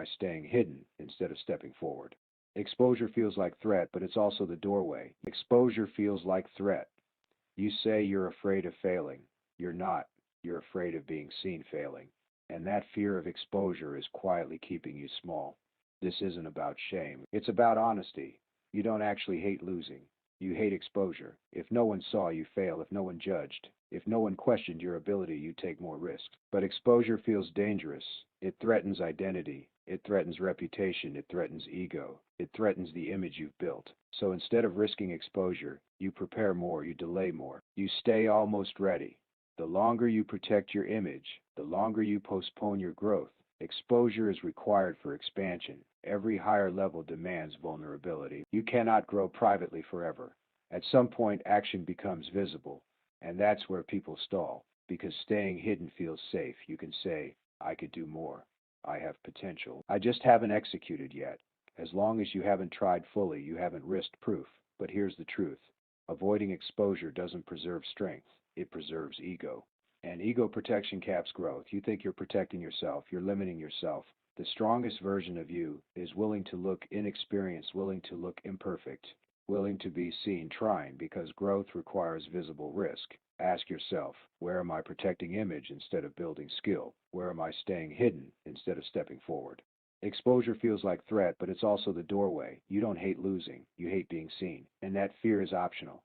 I staying hidden instead of stepping forward? Exposure feels like threat, but it's also the doorway. Exposure feels like threat. You say you're afraid of failing. You're not. You're afraid of being seen failing. And that fear of exposure is quietly keeping you small. This isn't about shame. It's about honesty. You don't actually hate losing. You hate exposure. If no one saw you fail, if no one judged, if no one questioned your ability, you take more risks. But exposure feels dangerous. It threatens identity. It threatens reputation. It threatens ego. It threatens the image you've built. So instead of risking exposure, you prepare more, you delay more. You stay almost ready. The longer you protect your image, the longer you postpone your growth. Exposure is required for expansion. Every higher level demands vulnerability. You cannot grow privately forever. At some point, action becomes visible, and that's where people stall, because staying hidden feels safe. You can say, I could do more. I have potential. I just haven't executed yet. As long as you haven't tried fully, you haven't risked proof. But here's the truth. Avoiding exposure doesn't preserve strength. It preserves ego. And ego protection caps growth. You think you're protecting yourself. You're limiting yourself. The strongest version of you is willing to look inexperienced, willing to look imperfect, willing to be seen trying, because growth requires visible risk. Ask yourself, where am I protecting image instead of building skill? Where am I staying hidden instead of stepping forward? Exposure feels like threat, but it's also the doorway. You don't hate losing. You hate being seen. And that fear is optional.